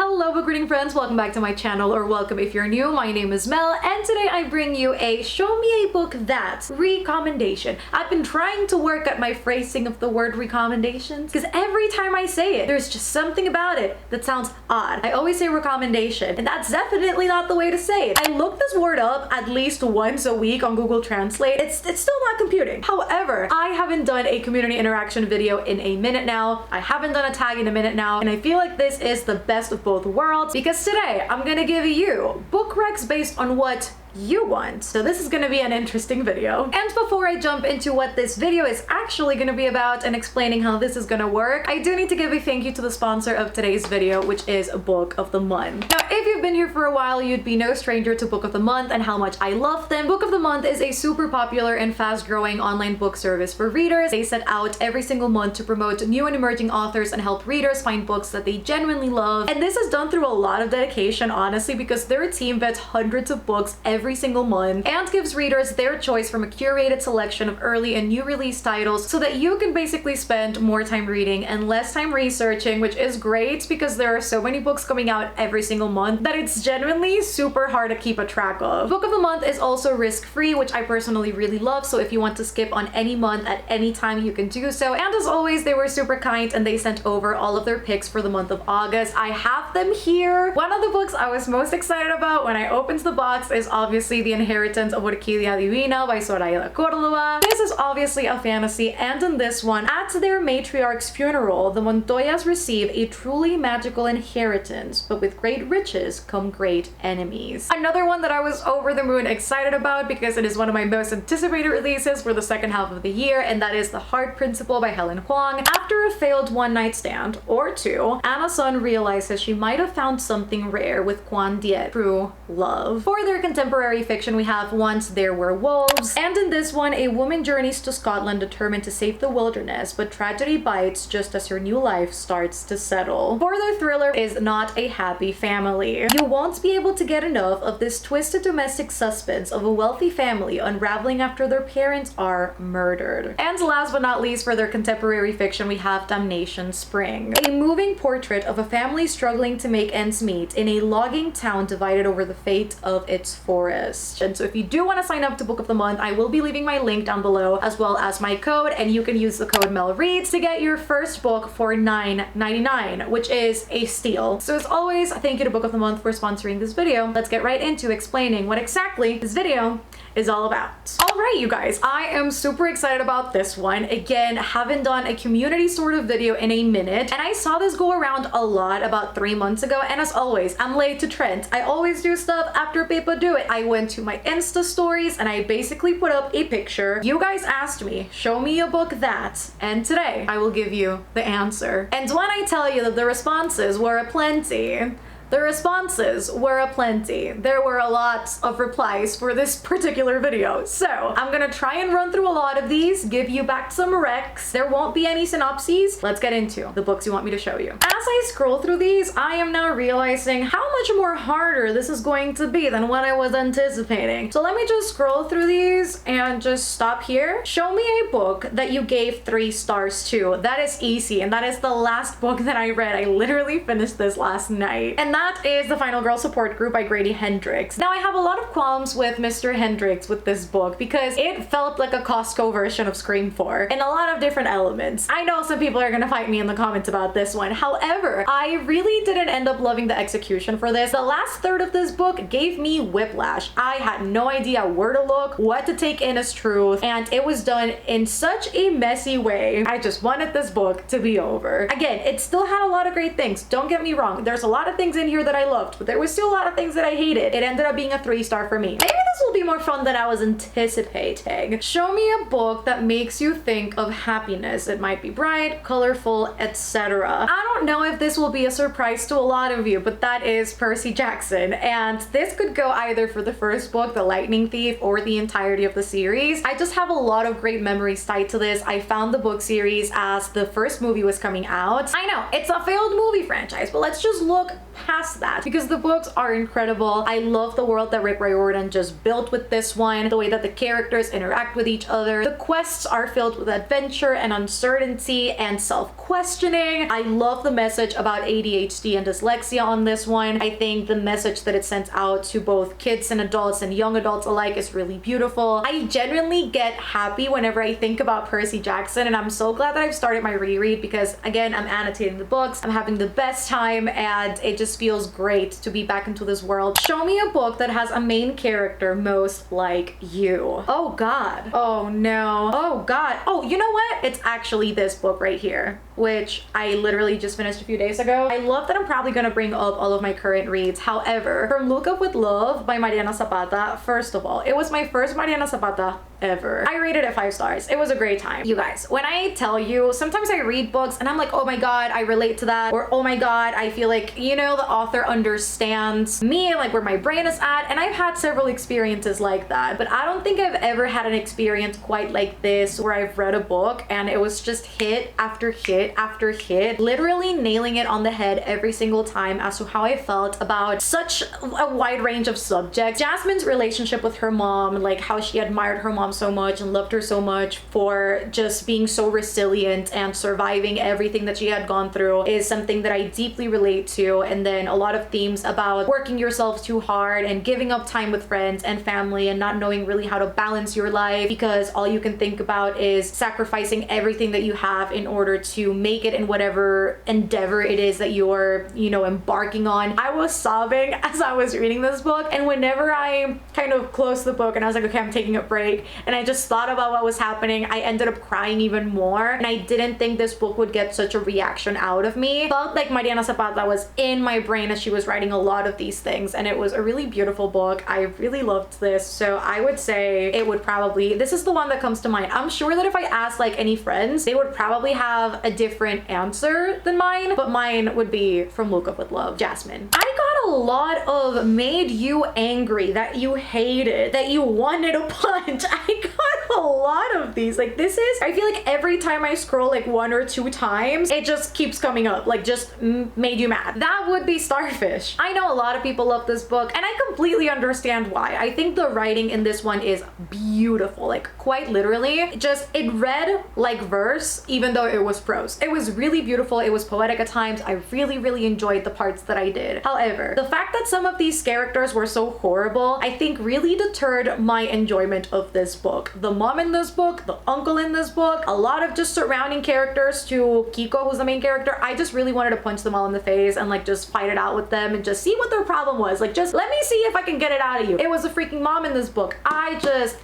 Hello book reading friends, welcome back to my channel, or welcome if you're new. My name is Mel and today I bring you a show me a book that recommendation. I've been trying to work at my phrasing of the word recommendations because every time I say it, there's just something about it that sounds odd. I always say recommendation and that's definitely not the way to say it. I look this word up at least once a week on Google Translate. It's still not computing. However, I haven't done a community interaction video in a minute now. I haven't done a tag in a minute now, and I feel like this is the best of both worlds because today I'm gonna give you book recs based on what you want. So this is gonna be an interesting video. And before I jump into what this video is actually gonna be about and explaining how this is gonna work, I do need to give a thank you to the sponsor of today's video, which is Book of the Month. Now, if you've been here for a while, you'd be no stranger to Book of the Month and how much I love them. Book of the Month is a super popular and fast-growing online book service for readers. They set out every single month to promote new and emerging authors and help readers find books that they genuinely love. And this is done through a lot of dedication, honestly, because their team vets hundreds of books every single month and gives readers their choice from a curated selection of early and new release titles so that you can basically spend more time reading and less time researching, which is great because there are so many books coming out every single month that it's genuinely super hard to keep a track of. Book of the Month is also risk-free, which I personally really love, so if you want to skip on any month at any time, you can do so. And as always, they were super kind and they sent over all of their picks for the month of August. I have them here. One of the books I was most excited about when I opened the box is obviously The Inheritance of Orquídea Divina by Soraya de Córdoba. This is obviously a fantasy, and in this one, at their matriarch's funeral, the Montoyas receive a truly magical inheritance, but with great riches come great enemies. Another one that I was over the moon excited about because it is one of my most anticipated releases for the second half of the year, and that is The Heart Principle by Helen Huang. After a failed one-night stand, or two, Anna Sun realizes she might have found something rare with Quan Diet, true love. For their contemporary fiction, we have Once There Were Wolves, and in this one, a woman journeys to Scotland determined to save the wilderness, but tragedy bites just as her new life starts to settle. For their thriller is not a happy family. You won't be able to get enough of this twisted domestic suspense of a wealthy family unraveling after their parents are murdered. And last but not least, for their contemporary fiction, we have Damnation Spring, a moving portrait of a family struggling to make ends meet in a logging town divided over the fate of its forest. And so if you do want to sign up to Book of the Month, I will be leaving my link down below as well as my code, and you can use the code MelReads to get your first book for $9.99, which is a steal. So as always, thank you to Book of the Month for sponsoring this video. Let's get right into explaining what exactly this video is all about. All right, you guys, I am super excited about this one. Again, haven't done a community sort of video in a minute, and I saw this go around a lot about 3 months ago, and as always, I'm late to trend. I always do stuff after people do it. I went to my Insta stories and I basically put up a picture. You guys asked me, show me a book that, and today I will give you the answer. And when I tell you that the responses were aplenty, the responses were aplenty. There were a lot of replies for this particular video. So I'm gonna try and run through a lot of these, give you back some recs. There won't be any synopses. Let's get into the books you want me to show you. As I scroll through these, I am now realizing how much more harder this is going to be than what I was anticipating. So let me just scroll through these and just stop here. Show me a book that you gave 3 stars to. That is easy, and that is the last book that I read. I literally finished this last night. And that is The Final Girl Support Group by Grady Hendrix. Now, I have a lot of qualms with Mr. Hendrix with this book because it felt like a Costco version of Scream 4 in a lot of different elements. I know some people are gonna fight me in the comments about this one. However, I really didn't end up loving the execution for this. The last third of this book gave me whiplash. I had no idea where to look, what to take in as truth, and it was done in such a messy way. I just wanted this book to be over. Again, it still had a lot of great things. Don't get me wrong. There's a lot of things in here that I loved, but there was still a lot of things that I hated. It ended up being a 3-star for me. Maybe this will be more fun than I was anticipating. Show me a book that makes you think of happiness. It might be bright, colorful, etc. I don't know if this will be a surprise to a lot of you, but that is Percy Jackson, and this could go either for the first book, The Lightning Thief, or the entirety of the series. I just have a lot of great memories tied to this. I found the book series as the first movie was coming out. I know, it's a failed movie franchise, but let's just look past that because the books are incredible. I love the world that Rick Riordan just built with this one, the way that the characters interact with each other. The quests are filled with adventure and uncertainty and self-questioning. I love the message about ADHD and dyslexia on this one. I think the message that it sends out to both kids and adults and young adults alike is really beautiful. I genuinely get happy whenever I think about Percy Jackson, and I'm so glad that I've started my reread because, again, I'm annotating the books, I'm having the best time, and it just feels great to be back into this world. Show me a book that has a main character most like you. Oh god. Oh no. Oh god. Oh, you know what? It's actually this book right here, which I literally just finished a few days ago. I love that I'm probably gonna bring up all of my current reads. However, from Look Up With Love by Mariana Zapata, first of all, it was my first Mariana Zapata ever. I rated it 5 stars. It was a great time. You guys, when I tell you, sometimes I read books and I'm like, oh my god, I relate to that, or oh my god, I feel like, you know, the author understands me, like where my brain is at, and I've had several experiences like that, but I don't think I've ever had an experience quite like this where I've read a book and it was just hit after hit after hit, literally nailing it on the head every single time as to how I felt about such a wide range of subjects. Jasmine's relationship with her mom, like how she admired her mom so much and loved her so much for just being so resilient and surviving everything that she had gone through, is something that I deeply relate to. And then a lot of themes about working yourself too hard and giving up time with friends and family and not knowing really how to balance your life because all you can think about is sacrificing everything that you have in order to make it in whatever endeavor it is that you're, you know, embarking on. I was sobbing as I was reading this book, and whenever I kind of closed the book and I was like, okay, I'm taking a break, and I just thought about what was happening, I ended up crying even more, and I didn't think this book would get such a reaction out of me. Felt like Mariana Zapata was in my brain as she was writing a lot of these things, and it was a really beautiful book. I really loved this, so I would say it would probably, this is the one that comes to mind. I'm sure that if I asked like any friends, they would probably have a different answer than mine, but mine would be from Look Up With Love, Jasmine. I got a lot of made you angry, that you hated, that you wanted to punch. I got a lot of these. Like, this is, I feel like every time I scroll like 1 or 2 times, it just keeps coming up, like just made you mad. That would be Starfish. I know a lot of people love this book, and I completely understand why. I think the writing in this one is beautiful, like quite literally. Just, it read like verse, even though it was prose. It was really beautiful. It was poetic at times. I really enjoyed the parts that I did. However, the fact that some of these characters were so horrible, I think really deterred my enjoyment of this book. The mom in this book, the uncle in this book, a lot of just surrounding characters to Kiko, who's the main character, I just really wanted to punch them all in the face and like just fight it out with them and just see what their problem was. Like, just let me see if I can get it out of you. It was a freaking mom in this book. I just,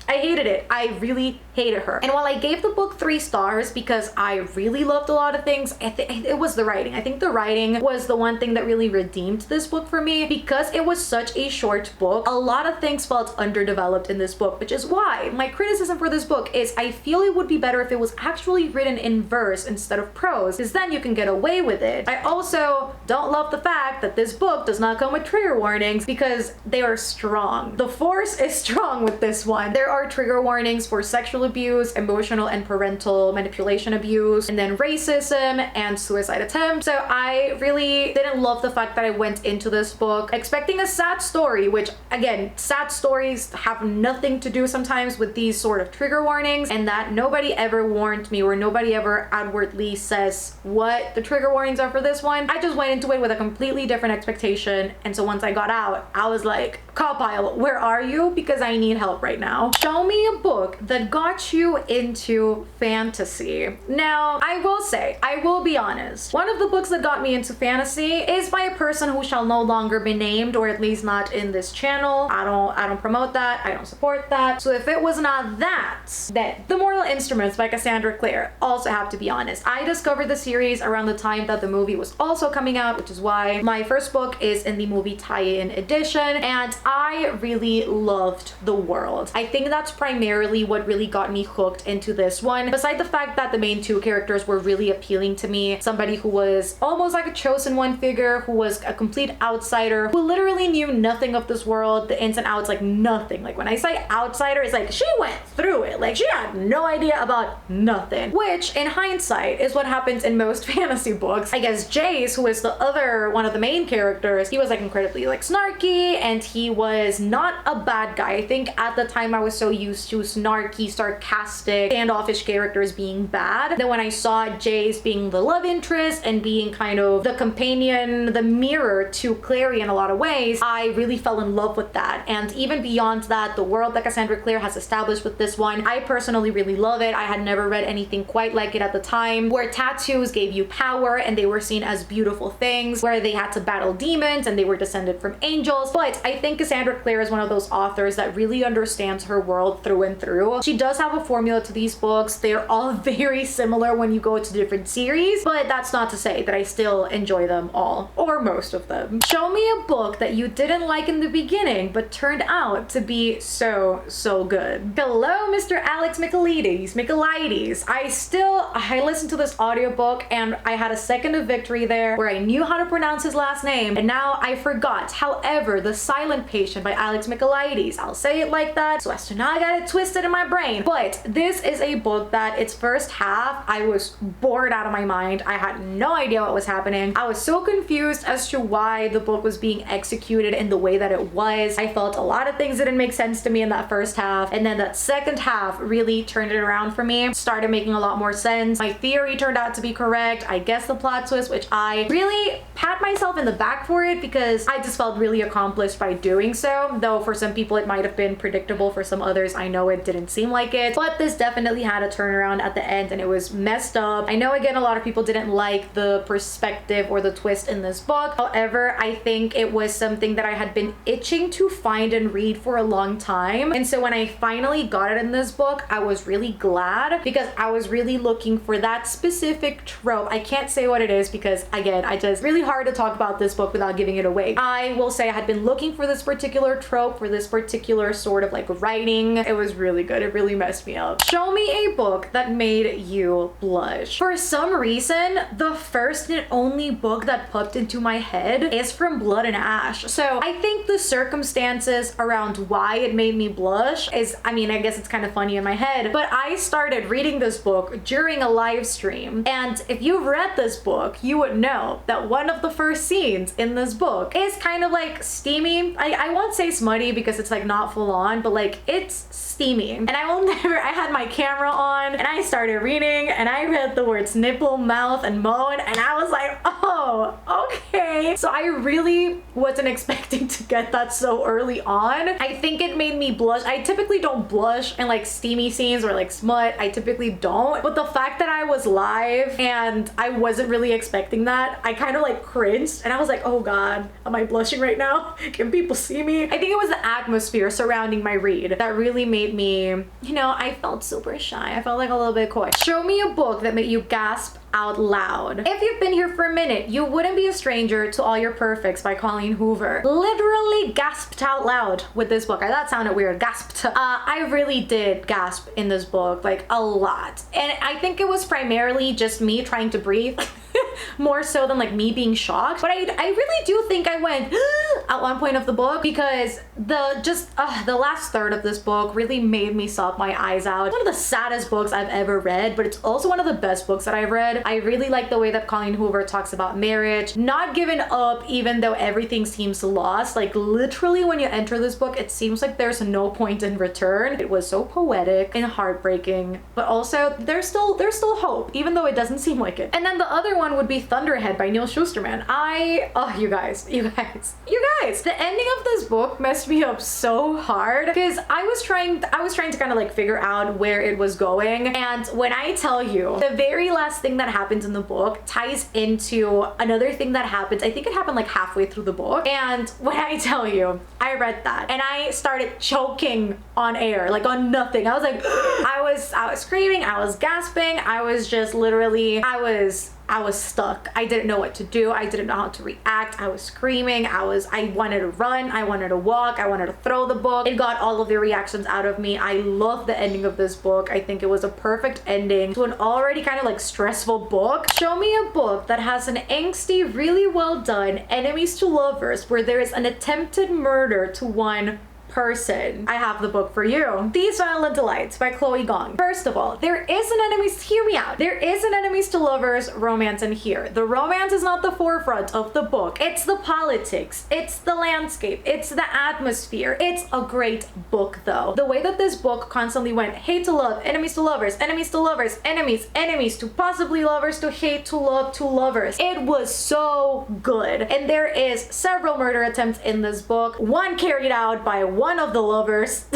I hated it. I really hated her. And while I gave the book 3 stars because I really loved a lot of things, it was the writing. I think the writing was the one thing that really redeemed this book for me, because it was such a short book. A lot of things felt underdeveloped in this book, which is why my criticism for this book is I feel it would be better if it was actually written in verse instead of prose, because then you can get away with it. I also don't love the fact that this book does not come with trigger warnings, because they are strong. The force is strong with this one. There are trigger warnings for sexual abuse, emotional and parental manipulation abuse, and then racism and suicide attempts. So I really didn't love the fact that I went into this book expecting a sad story, which again, sad stories have nothing to do sometimes with these sort of trigger warnings, and that nobody ever warned me, or nobody ever outwardly says what the trigger warnings are for this one. I just went into it with a completely different expectation, and so once I got out, I was like, Cowpile, where are you? Because I need help right now. Show me a book that got you into fantasy. Now, I will say, I will be honest, one of the books that got me into fantasy is by a person who shall no longer be named, or at least not in this channel. I don't promote that. I don't support that. So if it was not that, then The Mortal Instruments by Cassandra Clare, also have to be honest. I discovered the series around the time that the movie was also coming out, which is why my first book is in the movie tie-in edition, and I really loved the world. I think that's primarily what really got me hooked into this one. Besides the fact that the main two characters were really appealing to me, somebody who was almost like a chosen one figure, who was a complete outsider, who literally knew nothing of this world, the ins and outs, like nothing. Like when I say outsider, it's like she went through it. Like she had no idea about nothing, which in hindsight is what happens in most fantasy books. I guess Jace, who is the other one of the main characters, he was like incredibly like snarky, and he was not a bad guy. I think at the time I was so used to snarky, sarcastic, standoffish characters being bad, that when I saw Jace being the love interest and being kind of the companion, the mirror to Clary in a lot of ways, I really fell in love with that. And even beyond that, the world that Cassandra Clare has established with this one, I personally really love it. I had never read anything quite like it at the time, where tattoos gave you power and they were seen as beautiful things, where they had to battle demons and they were descended from angels. But I think Cassandra Clare is one of those authors that really understands her world through and through. She does have a formula to these books. They're all very similar when you go to different series, but that's not to say that I still enjoy them all, or most of them. Show me a book that you didn't like in the beginning, but turned out to be so good. Hello, Mr. Alex Michaelides. I listened to this audiobook and I had a second of victory there where I knew how to pronounce his last name and now I forgot. However, The Silent Patient by Alex Michaelides, I'll say it like that so as to not get it twisted in my brain. But this is a book that its first half, I was bored out of my mind. I had no idea what was happening. I was so confused as to why the book was being executed in the way that it was. I felt a lot of things didn't make sense to me in that first half, and then that second half really turned it around for me, started making a lot more sense. My theory turned out to be correct. I guessed the plot twist, which I really pat myself in the back for it because I just felt really accomplished by doing so, though for some people it might have been predictable. For some others, I know it didn't seem like it, but this definitely had a turnaround at the end and it was messed up. I know again a lot of people didn't like the perspective or the twist in this book. However, I think it was something that I had been itching to find and read for a long time, and so when I finally got it in this book, I was really glad because I was really looking for that specific trope. I can't say what it is because again, it's really hard to talk about this book without giving it away. I will say I had been looking for this particular trope, for this particular sort of like writing. It was really good. It really messed me up. Show me a book that made you blush. For some reason, the first and only book that popped into my head is From Blood and Ash. So I think the circumstances around why it made me blush is, I guess it's kind of funny in my head, but I started reading this book during a live stream. And if you've read this book, you would know that one of the first scenes in this book is kind of like steamy. I won't say smutty because it's like not full on, but like it's steamy. And I had my camera on and I started reading and I read the words nipple, mouth, and moan, and I was like, oh, okay. So I really wasn't expecting to get that so early on. I think it made me blush. I typically don't blush in like steamy scenes or like smut. I typically don't. But the fact that I was live and I wasn't really expecting that, I kind of like cringed and I was like, oh God, am I blushing right now? Can people see me? I think it was the atmosphere surrounding my read that really made me, I felt super shy. I felt like a little bit coy. Show me a book that made you gasp out loud. If you've been here for a minute, you wouldn't be a stranger to All Your Perfects by Colleen Hoover. Literally gasped out loud with this book. That sounded weird. Gasped. I really did gasp in this book, like a lot. And I think it was primarily just me trying to breathe. More so than like me being shocked, but I really do think I went at one point of the book because the last third of this book really made me sob my eyes out. One of the saddest books I've ever read, but it's also one of the best books that I've read. I really like the way that Colleen Hoover talks about marriage, not giving up even though everything seems lost. Like literally when you enter this book, it seems like there's no point in return. It was so poetic and heartbreaking, but also there's still hope even though it doesn't seem like it. And then the other one would be Thunderhead by Neil Shusterman. You guys, the ending of this book messed me up so hard because I was trying to kind of like figure out where it was going, and when I tell you the very last thing that happens in the book ties into another thing that happens, I think it happened like halfway through the book, and when I tell you I read that and I started choking on air, like on nothing. I was like I was screaming, I was gasping, I was just literally, I was I was stuck. I didn't know what to do. I didn't know how to react. I was screaming. I wanted to run. I wanted to walk. I wanted to throw the book. It got all of the reactions out of me. I love the ending of this book. I think it was a perfect ending to an already kind of like stressful book. Show me a book that has an angsty, really well done enemies to lovers where there is an attempted murder to one person. I have the book for you. These Violent Delights by Chloe Gong. First of all, there is an enemies, hear me out. There is an enemies to lovers romance in here. The romance is not the forefront of the book. It's the politics. It's the landscape. It's the atmosphere. It's a great book though. The way that this book constantly went hate to love, enemies to lovers, enemies to lovers, enemies, enemies to possibly lovers to hate to love to lovers. It was so good. And there is several murder attempts in this book. One carried out by one of the lovers.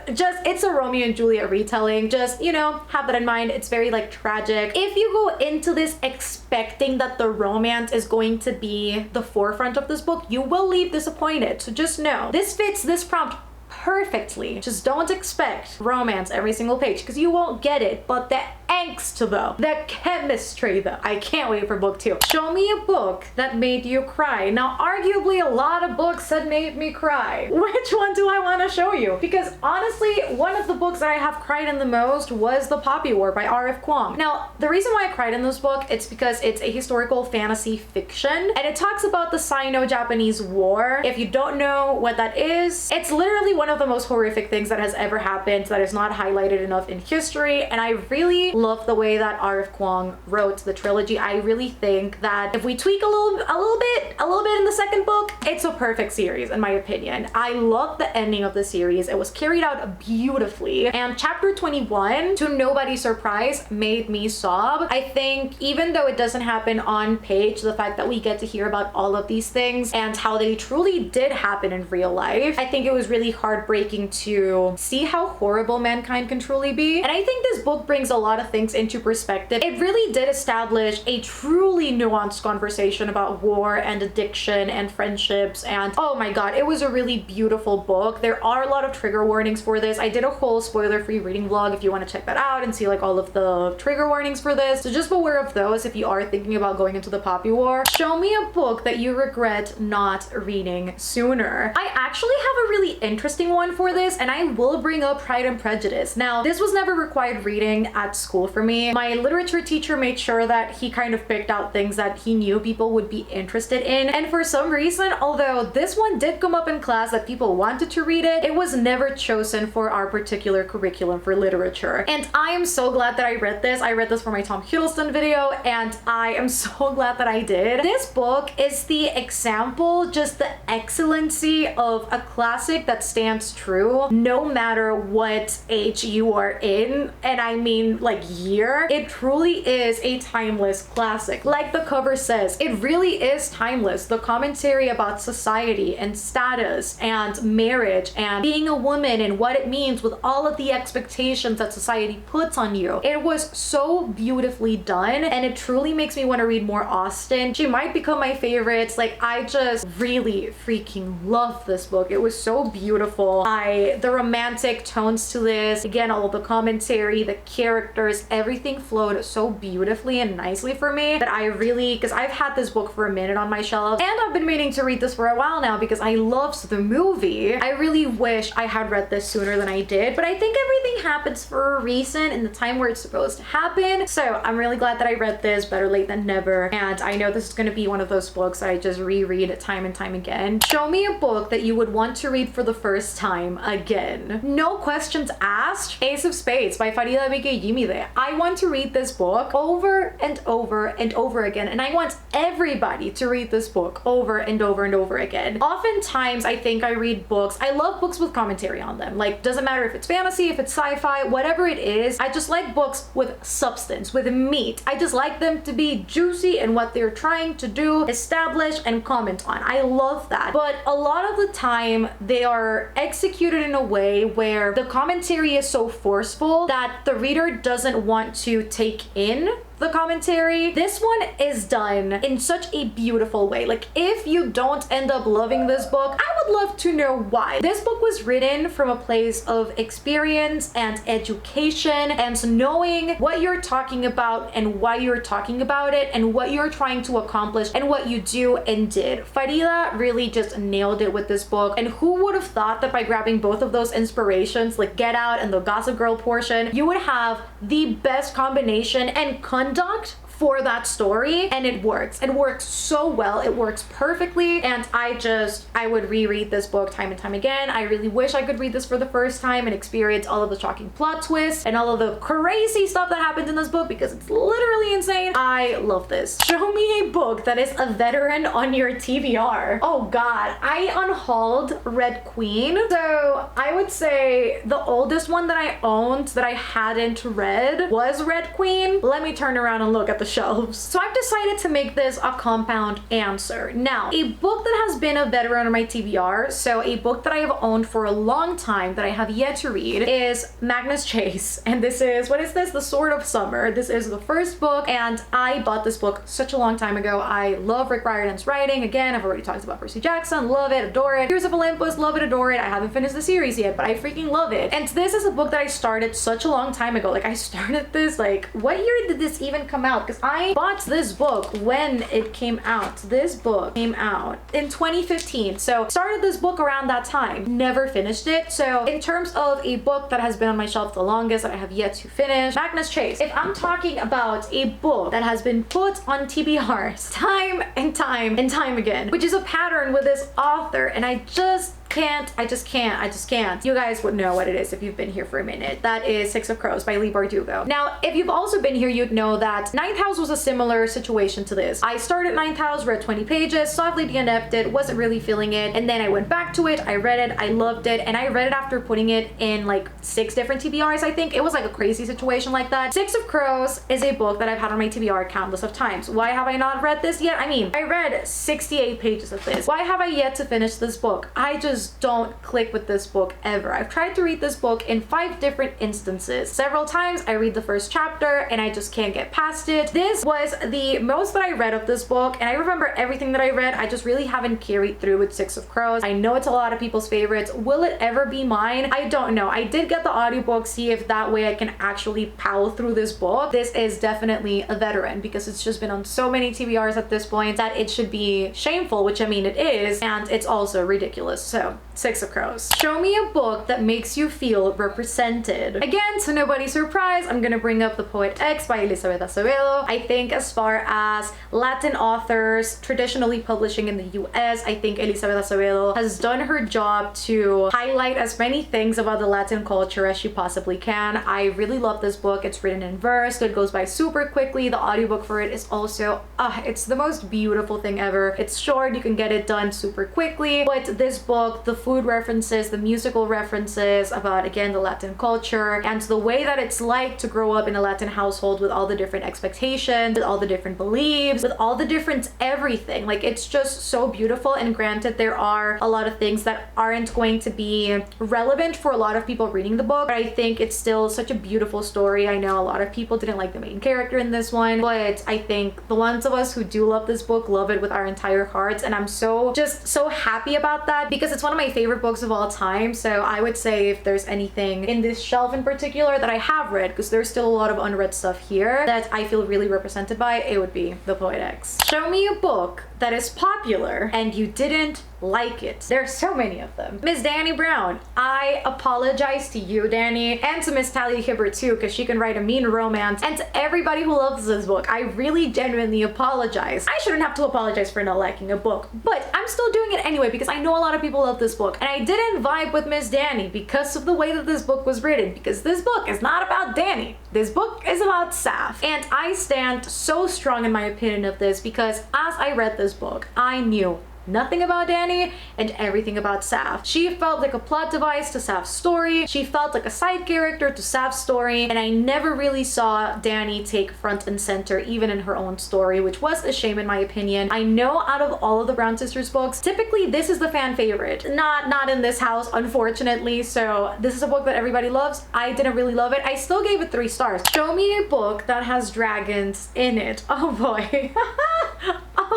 It's a Romeo and Juliet retelling. Just, you know, have that in mind. It's very like tragic. If you go into this expecting that the romance is going to be the forefront of this book, you will leave disappointed. So just know, this fits this prompt perfectly. Just don't expect romance every single page because you won't get it. But the angst though, the chemistry though, I can't wait for book 2. Show me a book that made you cry. Now arguably a lot of books that made me cry. Which one do I want to show you? Because honestly, one of the books that I have cried in the most was The Poppy War by R.F. Kuang. Now the reason why I cried in this book, it's because it's a historical fantasy fiction and it talks about the Sino-Japanese War. If you don't know what that is, it's literally one of the most horrific things that has ever happened that is not highlighted enough in history, and I really love the way that R.F. Kuang wrote the trilogy. I really think that if we tweak a little bit in the second book, it's a perfect series in my opinion. I love the ending of the series. It was carried out beautifully, and chapter 21, to nobody's surprise, made me sob. I think even though it doesn't happen on page, the fact that we get to hear about all of these things and how they truly did happen in real life, I think it was really heartbreaking to see how horrible mankind can truly be. And I think this book brings a lot of things into perspective. It really did establish a truly nuanced conversation about war and addiction and friendships, and oh my god, it was a really beautiful book. There are a lot of trigger warnings for this. I did a whole spoiler-free reading vlog if you want to check that out and see like all of the trigger warnings for this, so just beware of those if you are thinking about going into the Poppy War. Show me a book that you regret not reading sooner. I actually have a really interesting one for this, and I will bring up Pride and Prejudice. Now this was never required reading at school for me. My literature teacher made sure that he kind of picked out things that he knew people would be interested in, and for some reason, although this one did come up in class that people wanted to read it, it was never chosen for our particular curriculum for literature. And I am so glad that I read this. I read this for my Tom Hiddleston video, and I am so glad that I did. This book is the example, just the excellency of a classic that stands true no matter what age you are in, and I mean like year. It truly is a timeless classic. Like the cover says, it really is timeless. The commentary about society and status and marriage and being a woman and what it means with all of the expectations that society puts on you. It was so beautifully done, and it truly makes me want to read more Austen. She might become my favorites. Like, I just really freaking love this book. It was so beautiful. The romantic tones to this, again, all of the commentary, the characters, everything flowed so beautifully and nicely for me that I really, because I've had this book for a minute on my shelf and I've been meaning to read this for a while now because I loved the movie. I really wish I had read this sooner than I did, but I think everything happens for a reason in the time where it's supposed to happen. So I'm really glad that I read this. Better late than never. And I know this is going to be one of those books that I just reread time and time again. Show me a book that you would want to read for the first time again. No questions asked. Ace of Spades by Farida Begayimide. I want to read this book over and over and over again, and I want everybody to read this book over and over and over again. Oftentimes I think I read books, I love books with commentary on them. Like, doesn't matter if it's fantasy, if it's sci-fi, whatever it is, I just like books with substance, with meat. I just like them to be juicy in what they're trying to do, establish, and comment on. I love that. But a lot of the time they are executed in a way where the commentary is so forceful that the reader doesn't want to take in the commentary. This one is done in such a beautiful way. Like, if you don't end up loving this book, I would would love to know why. This book was written from a place of experience and education and knowing what you're talking about and why you're talking about it and what you're trying to accomplish and what you do and did. Farida really just nailed it with this book, and who would have thought that by grabbing both of those inspirations, like Get Out and the Gossip Girl portion, you would have the best combination and conduct for that story. And it works. It works so well. It works perfectly. And I would reread this book time and time again. I really wish I could read this for the first time and experience all of the shocking plot twists and all of the crazy stuff that happens in this book, because it's literally insane. I love this. Show me a book that is a veteran on your TBR. Oh god, I unhauled Red Queen. So I would say the oldest one that I owned that I hadn't read was Red Queen. Let me turn around and look at the shelves. So I've decided to make this a compound answer. Now, a book that has been a veteran on my TBR, so a book that I have owned for a long time that I have yet to read, is Magnus Chase. And this is, what is this? The Sword of Summer. This is the first book, and I bought this book such a long time ago. I love Rick Riordan's writing. Again, I've already talked about Percy Jackson. Love it, adore it. Tears of Olympus, love it, adore it. I haven't finished the series yet, but I freaking love it. And this is a book that I started such a long time ago. Like, I started this, like, what year did this even come out? Because I bought this book when it came out. This book came out in 2015. So started this book around that time. Never finished it. So in terms of a book that has been on my shelf the longest that I have yet to finish, Magnus Chase. If I'm talking about a book that has been put on TBRs time and time and time again, which is a pattern with this author, and I just can't. You guys would know what it is if you've been here for a minute. That is Six of Crows by Leigh Bardugo. Now, if you've also been here, you'd know that Ninth House was a similar situation to this. I started Ninth House, read 20 pages, softly DNF'd it, wasn't really feeling it, and then I went back to it, I read it, I loved it, and I read it after putting it in like 6 different TBRs, I think. It was like a crazy situation like that. Six of Crows is a book that I've had on my TBR countless of times. Why have I not read this yet? I mean, I read 68 pages of this. Why have I yet to finish this book? I just don't click with this book ever. I've tried to read this book in 5 different instances. Several times I read the first chapter and I just can't get past it. This was the most that I read of this book, and I remember everything that I read. I just really haven't carried through with Six of Crows. I know it's a lot of people's favorites. Will it ever be mine? I don't know. I did get the audiobook, see if that way I can actually power through this book. This is definitely a veteran because it's just been on so many TBRs at this point that it should be shameful, which I mean it is, and it's also ridiculous. So Six of Crows. Show me a book that makes you feel represented. Again, to nobody's surprise, I'm gonna bring up The Poet X by Elizabeth Acevedo. I think as far as Latin authors traditionally publishing in the US, I think Elizabeth Acevedo has done her job to highlight as many things about the Latin culture as she possibly can. I really love this book. It's written in verse. It goes by super quickly. The audiobook for it is also, it's the most beautiful thing ever. It's short. You can get it done super quickly. But this book, the food references, the musical references about, again, the Latin culture and the way that it's like to grow up in a Latin household with all the different expectations, with all the different beliefs, with all the different everything. Like, it's just so beautiful. And granted, there are a lot of things that aren't going to be relevant for a lot of people reading the book, but I think it's still such a beautiful story. I know a lot of people didn't like the main character in this one, but I think the ones of us who do love this book love it with our entire hearts, and I'm just so happy about that because it's one of my favorite books of all time. So I would say if there's anything in this shelf in particular that I have read, because there's still a lot of unread stuff here that I feel really represented by, it would be The Poet X. Show me a book that is popular and you didn't like it. There's so many of them. Miss Dani Brown. I apologize to you, Dani, and to Miss Talia Hibbert too, because she can write a mean romance, and to everybody who loves this book. I really genuinely apologize. I shouldn't have to apologize for not liking a book, but I'm still doing it anyway because I know a lot of people love this book, and I didn't vibe with Miss Dani because of the way that this book was written, because this book is not about Dani. This book is about Saf, and I stand so strong in my opinion of this because as I read this book, I knew nothing about Dani and everything about Saf. She felt like a plot device to Saf's story. She felt like a side character to Saf's story, and I never really saw Dani take front and center even in her own story, which was a shame in my opinion. I know out of all of the Brown Sisters books, typically this is the fan favorite. Not in this house, unfortunately, so this is a book that everybody loves. I didn't really love it. I still gave it 3 stars. Show me a book that has dragons in it. Oh boy.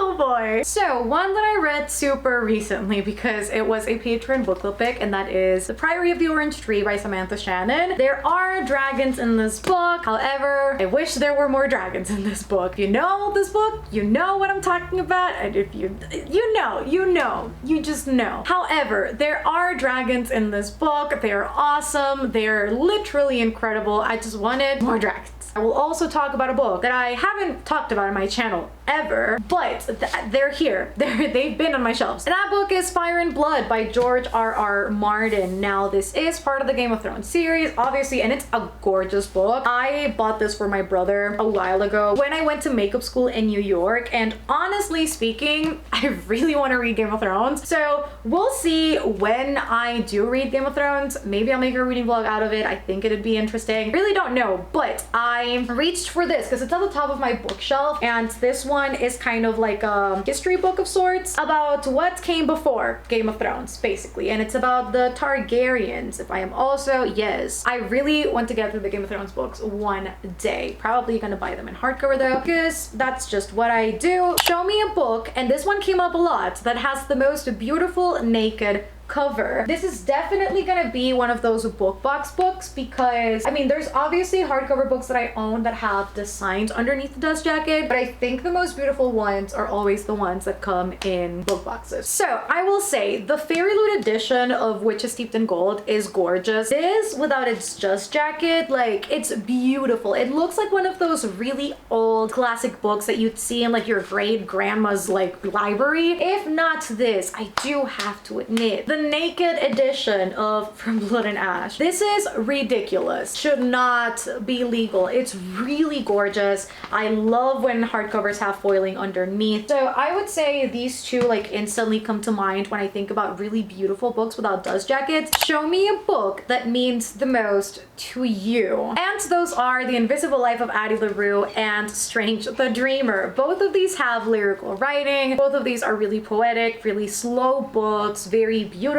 Oh boy. So one that I read super recently because it was a Patreon book club pick, and that is The Priory of the Orange Tree by Samantha Shannon. There are dragons in this book. However, I wish there were more dragons in this book. If you know this book, you know what I'm talking about. And if you just know. However, there are dragons in this book. They're awesome. They're literally incredible. I just wanted more dragons. I will also talk about a book that I haven't talked about on my channel ever, but they're here. They've been on my shelves. And that book is Fire and Blood by George R.R. Martin. Now, this is part of the Game of Thrones series, obviously, and it's a gorgeous book. I bought this for my brother a while ago when I went to makeup school in New York, and honestly speaking, I really want to read Game of Thrones. So we'll see when I do read Game of Thrones. Maybe I'll make a reading vlog out of it. I think it'd be interesting. Really don't know, but I reached for this because it's at the top of my bookshelf, and this one is kind of like a history book of sorts about what came before Game of Thrones, basically, and it's about the Targaryens. If I am also, yes, I really want to get through the Game of Thrones books one day. Probably gonna buy them in hardcover though, because that's just what I do. Show me a book, and this one came up a lot, that has the most beautiful naked cover. This is definitely gonna be one of those book box books because, I mean, there's obviously hardcover books that I own that have designs underneath the dust jacket, but I think the most beautiful ones are always the ones that come in book boxes. So I will say the Fairy Loot edition of Witches Steeped in Gold is gorgeous. This, without its dust jacket, like, it's beautiful. It looks like one of those really old classic books that you'd see in like your great grandma's like library. If not this, I do have to admit, the naked edition of From Blood and Ash. This is ridiculous. Should not be legal. It's really gorgeous. I love when hardcovers have foiling underneath. So I would say these two like instantly come to mind when I think about really beautiful books without dust jackets. Show me a book that means the most to you. And those are The Invisible Life of Addie LaRue and Strange the Dreamer. Both of these have lyrical writing. Both of these are really poetic, really slow books, very beautiful,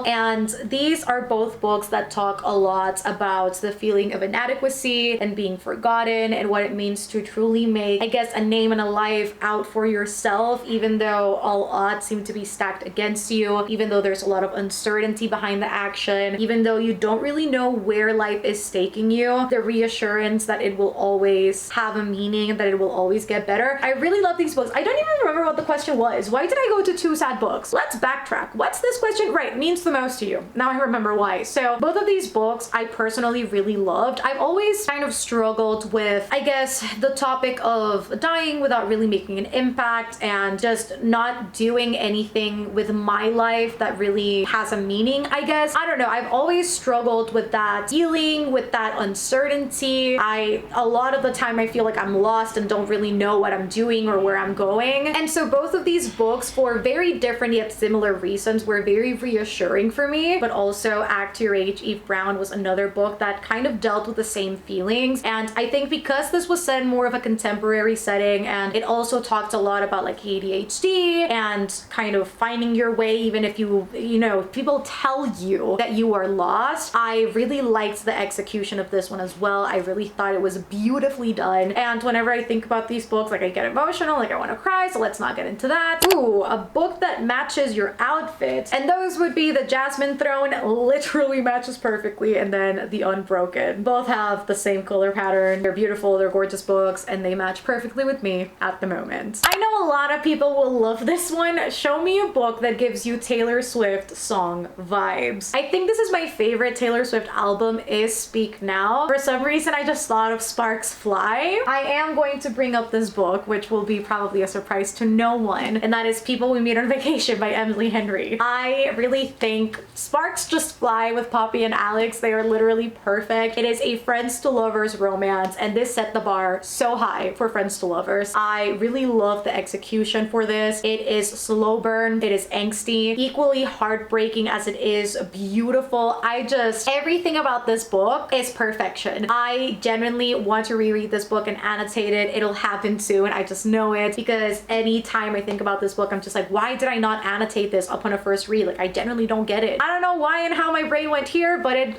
and these are both books that talk a lot about the feeling of inadequacy and being forgotten and what it means to truly make, I guess, a name and a life out for yourself, even though all odds seem to be stacked against you, even though there's a lot of uncertainty behind the action, even though you don't really know where life is taking you, the reassurance that it will always have a meaning, that it will always get better. I really love these books. I don't even remember what the question was. Why did I go to two sad books? Let's backtrack. What's this question? Right, means the most to you. Now I remember why. So both of these books I personally really loved. I've always kind of struggled with, I guess, the topic of dying without really making an impact and just not doing anything with my life that really has a meaning, I guess. I don't know. I've always struggled with that feeling, with that uncertainty. A lot of the time I feel like I'm lost and don't really know what I'm doing or where I'm going. And so both of these books, for very different yet similar reasons, were very reassuring for me. But also Act Your Age, Eve Brown was another book that kind of dealt with the same feelings. And I think because this was set in more of a contemporary setting, and it also talked a lot about like ADHD and kind of finding your way, even if you know, people tell you that you are lost. I really liked the execution of this one as well. I really thought it was beautifully done. And whenever I think about these books, like I get emotional, like I want to cry, so let's not get into that. Ooh, a book that matches your outfit. And those would be The Jasmine Throne, literally matches perfectly, and then The Unbroken. Both have the same color pattern. They're beautiful, they're gorgeous books, and they match perfectly with me at the moment. I know a lot of people will love this one. Show me a book that gives you Taylor Swift song vibes. I think this is my favorite Taylor Swift album, is Speak Now. For some reason, I just thought of Sparks Fly. I am going to bring up this book, which will be probably a surprise to no one, and that is People We Meet on Vacation by Emily Henry. I really think sparks just fly with Poppy and Alex. They are literally perfect. It is a friends to lovers romance, and this set the bar so high for friends to lovers. I really love the execution for this. It is slow burn, it is angsty, equally heartbreaking as it is beautiful. Everything about this book is perfection. I genuinely want to reread this book and annotate it. It'll happen soon. I just know it, because anytime I think about this book, I'm just like, why did I not annotate this upon a first read? Like, I genuinely don't get it. I don't know why and how my brain went here, but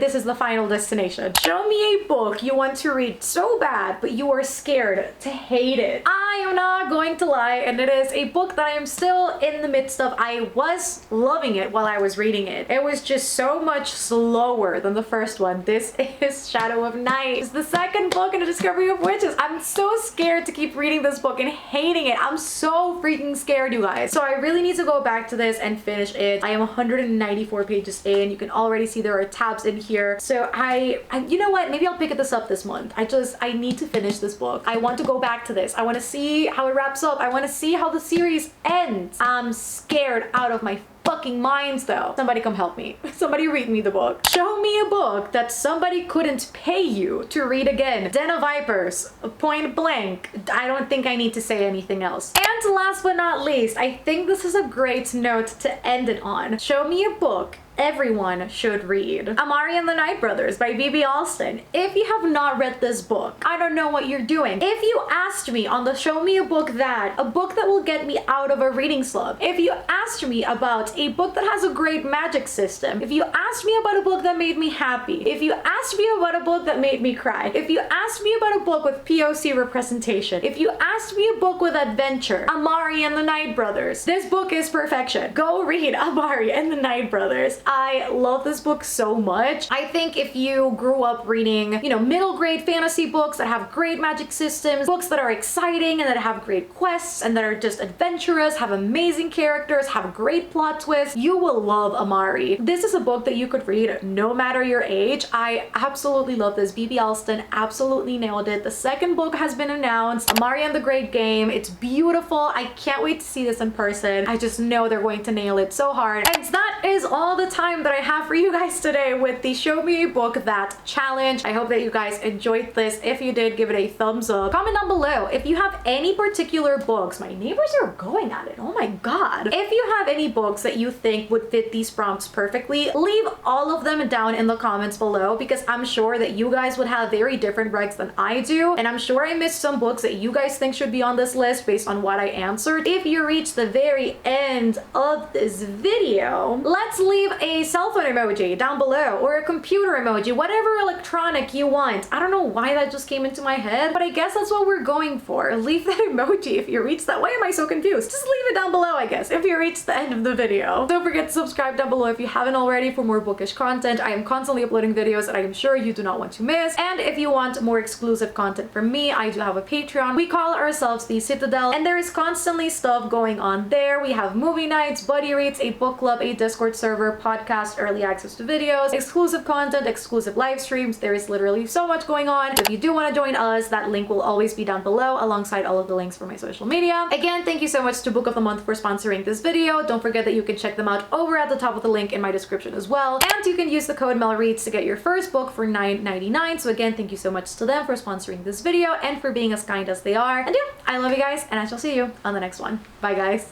this is the final destination. Show me a book you want to read so bad, but you are scared to hate it. I am not going to lie, and it is a book that I am still in the midst of. I was loving it while I was reading it. It was just so much slower than the first one. This is Shadow of Night. It's the second book in the Discovery of Witches. I'm so scared to keep reading this book and hating it. I'm so freaking scared, you guys. So I really need to go back to this and finish it. I am 194 pages in. You can already see there are tabs in here. So I you know what? Maybe I'll pick this up this month. I need to finish this book. I want to go back to this. I want to see how it wraps up. I want to see how the series ends. I'm scared out of my fucking minds though. Somebody come help me. Somebody read me the book. Show me a book that somebody couldn't pay you to read again. Den of Vipers. Point blank. I don't think I need to say anything else. And last but not least, I think this is a great note to end it on. Show me a book everyone should read. Amari and the Night Brothers by B.B. Alston. If you have not read this book, I don't know what you're doing. If you asked me on the Show Me a Book That, a book that will get me out of a reading slump, if you asked me about a book that has a great magic system, if you asked me about a book that made me happy, if you asked me about a book that made me cry, if you asked me about a book with POC representation, if you asked me a book with adventure, Amari and the Night Brothers, this book is perfection. Go read Amari and the Night Brothers. I love this book so much. I think if you grew up reading, you know, middle grade fantasy books that have great magic systems, books that are exciting and that have great quests and that are just adventurous, have amazing characters, have great plot twists, you will love Amari. This is a book that you could read no matter your age. I absolutely love this. B.B. Alston absolutely nailed it. The second book has been announced, Amari and the Great Game. It's beautiful. I can't wait to see this in person. I just know they're going to nail it so hard. And that is all the time that I have for you guys today with the Show Me a Book That challenge. I hope that you guys enjoyed this. If you did, give it a thumbs up. Comment down below if you have any particular books. My neighbors are going at it. Oh my god. If you have any books that you think would fit these prompts perfectly, leave all of them down in the comments below, because I'm sure that you guys would have very different recs than I do, and I'm sure I missed some books that you guys think should be on this list based on what I answered. If you reach the very end of this video, let's leave a cell phone emoji down below, or a computer emoji, whatever electronic you want. I don't know why that just came into my head, but I guess that's what we're going for. Leave that emoji if you reach that. Why am I so confused? Just leave it down below, I guess, if you reach the end of the video. Don't forget to subscribe down below if you haven't already for more bookish content. I am constantly uploading videos that I am sure you do not want to miss. And if you want more exclusive content from me, I do have a Patreon. We call ourselves the Citadel, and there is constantly stuff going on there. We have movie nights, buddy reads, a book club, a Discord server, podcast, early access to videos, exclusive content, exclusive live streams. There is literally so much going on. If you do want to join us, that link will always be down below alongside all of the links for my social media. Again, thank you so much to Book of the Month for sponsoring this video. Don't forget that you can check them out over at the top of the link in my description as well. And you can use the code MelReads to get your first book for $9.99. So again, thank you so much to them for sponsoring this video and for being as kind as they are. And yeah, I love you guys, and I shall see you on the next one. Bye guys.